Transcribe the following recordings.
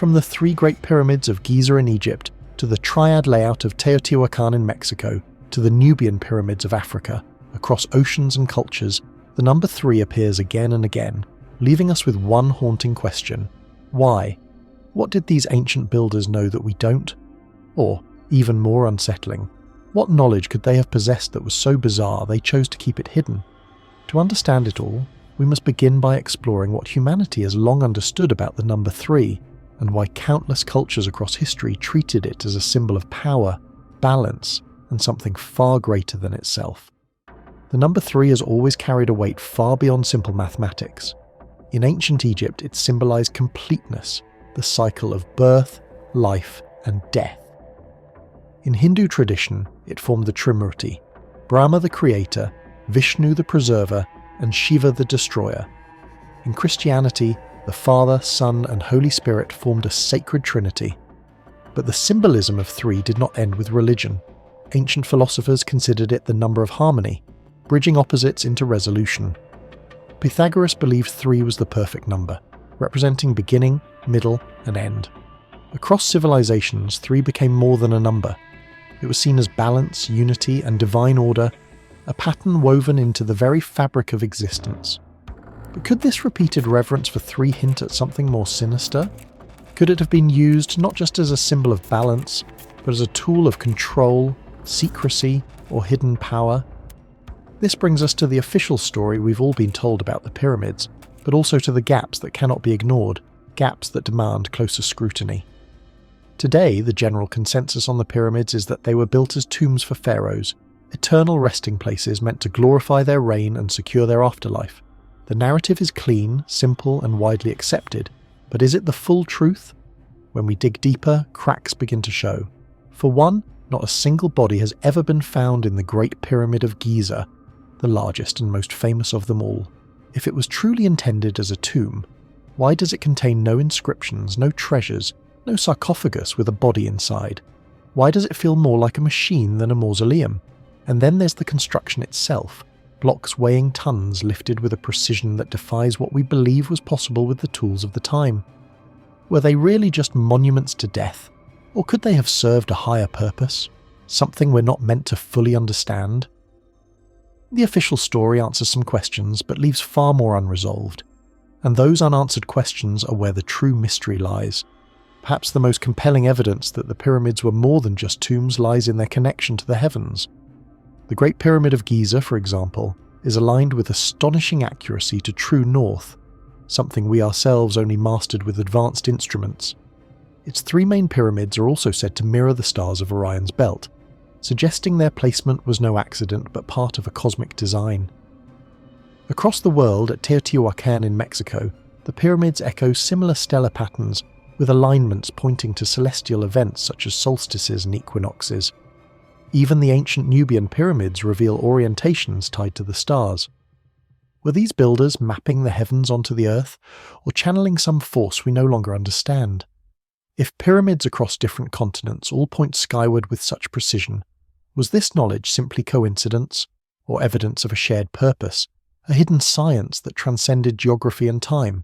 From the three Great Pyramids of Giza in Egypt, to the triad layout of Teotihuacan in Mexico, to the Nubian pyramids of Africa, across oceans and cultures, the number 3 appears again and again, leaving us with one haunting question. Why? What did these ancient builders know that we don't? Or, even more unsettling, what knowledge could they have possessed that was so bizarre they chose to keep it hidden? To understand it all, we must begin by exploring what humanity has long understood about the number 3, and why countless cultures across history treated it as a symbol of power, balance, and something far greater than itself. The number 3 has always carried a weight far beyond simple mathematics. In ancient Egypt, it symbolized completeness, the cycle of birth, life, and death. In Hindu tradition, it formed the Trimurti: Brahma the creator, Vishnu the preserver, and Shiva the destroyer. In Christianity, the Father, Son, and Holy Spirit formed a sacred trinity. But the symbolism of 3 did not end with religion. Ancient philosophers considered it the number of harmony, bridging opposites into resolution. Pythagoras believed 3 was the perfect number, representing beginning, middle, and end. Across civilizations, 3 became more than a number. It was seen as balance, unity, and divine order, a pattern woven into the very fabric of existence. But could this repeated reverence for 3 hint at something more sinister? Could it have been used not just as a symbol of balance, but as a tool of control, secrecy, or hidden power? This brings us to the official story we've all been told about the pyramids, but also to the gaps that cannot be ignored, gaps that demand closer scrutiny. Today, the general consensus on the pyramids is that they were built as tombs for pharaohs, eternal resting places meant to glorify their reign and secure their afterlife. The narrative is clean, simple, and widely accepted, but is it the full truth? When we dig deeper, cracks begin to show. For one, not a single body has ever been found in the Great Pyramid of Giza, the largest and most famous of them all. If it was truly intended as a tomb, why does it contain no inscriptions, no treasures, no sarcophagus with a body inside? Why does it feel more like a machine than a mausoleum? And then there's the construction itself, blocks weighing tons lifted with a precision that defies what we believe was possible with the tools of the time. Were they really just monuments to death? Or could they have served a higher purpose? Something we're not meant to fully understand? The official story answers some questions, but leaves far more unresolved. And those unanswered questions are where the true mystery lies. Perhaps the most compelling evidence that the pyramids were more than just tombs lies in their connection to the heavens. The Great Pyramid of Giza, for example, is aligned with astonishing accuracy to true north, something we ourselves only mastered with advanced instruments. Its 3 main pyramids are also said to mirror the stars of Orion's belt, suggesting their placement was no accident but part of a cosmic design. Across the world, at Teotihuacan in Mexico, the pyramids echo similar stellar patterns, with alignments pointing to celestial events such as solstices and equinoxes. Even the ancient Nubian pyramids reveal orientations tied to the stars. Were these builders mapping the heavens onto the earth, or channeling some force we no longer understand? If pyramids across different continents all point skyward with such precision, was this knowledge simply coincidence, or evidence of a shared purpose, a hidden science that transcended geography and time?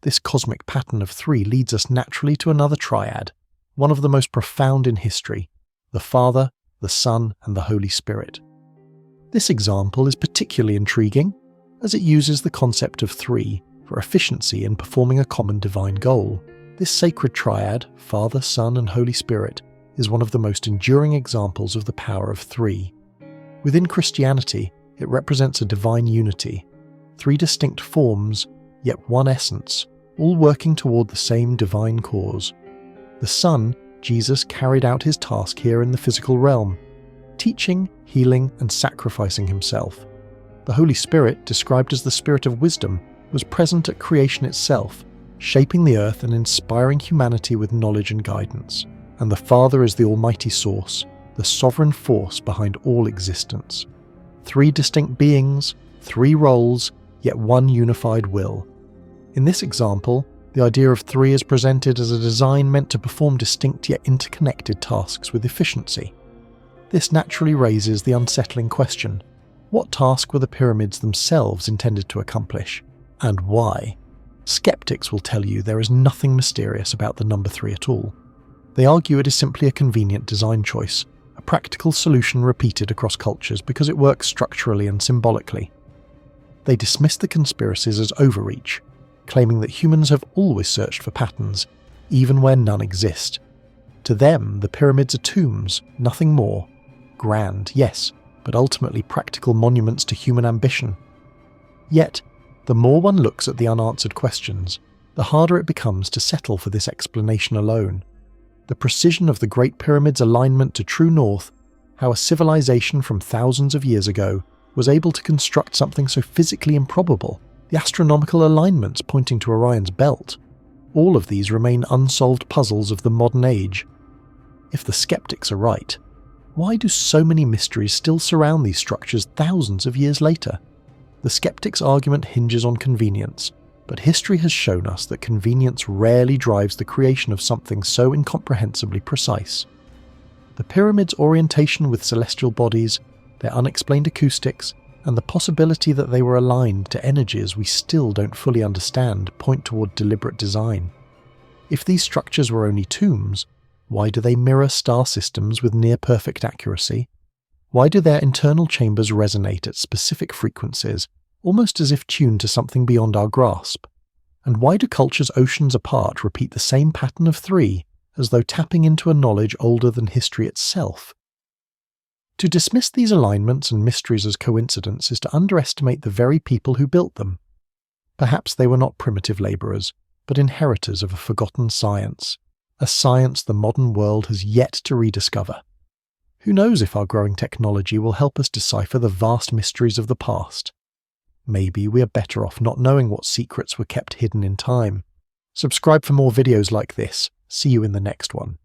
This cosmic pattern of 3 leads us naturally to another triad, one of the most profound in history: the Father, the Son, and the Holy Spirit. This example is particularly intriguing, as it uses the concept of 3 for efficiency in performing a common divine goal. This sacred triad, Father, Son, and Holy Spirit, is one of the most enduring examples of the power of 3. Within Christianity, it represents a divine unity, 3 distinct forms, yet one essence, all working toward the same divine cause. The Son, Jesus, carried out his task here in the physical realm, teaching, healing, and sacrificing himself. The Holy Spirit, described as the Spirit of wisdom, was present at creation itself, shaping the earth and inspiring humanity with knowledge and guidance. And the Father is the almighty source, the sovereign force behind all existence. 3 distinct beings, 3 roles, yet one unified will. In this example, the idea of 3 is presented as a design meant to perform distinct yet interconnected tasks with efficiency. This naturally raises the unsettling question: what task were the pyramids themselves intended to accomplish? And why? Skeptics will tell you there is nothing mysterious about the number 3 at all. They argue it is simply a convenient design choice, a practical solution repeated across cultures because it works structurally and symbolically. They dismiss the conspiracies as overreach, claiming that humans have always searched for patterns, even where none exist. To them, the pyramids are tombs, nothing more. Grand, yes, but ultimately practical monuments to human ambition. Yet, the more one looks at the unanswered questions, the harder it becomes to settle for this explanation alone. The precision of the Great Pyramids' alignment to true north, how a civilization from thousands of years ago was able to construct something so physically improbable, the astronomical alignments pointing to Orion's belt. All of these remain unsolved puzzles of the modern age. If the skeptics are right, why do so many mysteries still surround these structures thousands of years later? The skeptics' argument hinges on convenience, but history has shown us that convenience rarely drives the creation of something so incomprehensibly precise. The pyramids' orientation with celestial bodies, their unexplained acoustics, and the possibility that they were aligned to energies we still don't fully understand point toward deliberate design. If these structures were only tombs, why do they mirror star systems with near-perfect accuracy? Why do their internal chambers resonate at specific frequencies, almost as if tuned to something beyond our grasp? And why do cultures oceans apart repeat the same pattern of 3, as though tapping into a knowledge older than history itself? To dismiss these alignments and mysteries as coincidence is to underestimate the very people who built them. Perhaps they were not primitive labourers, but inheritors of a forgotten science, a science the modern world has yet to rediscover. Who knows if our growing technology will help us decipher the vast mysteries of the past? Maybe we are better off not knowing what secrets were kept hidden in time. Subscribe for more videos like this. See you in the next one.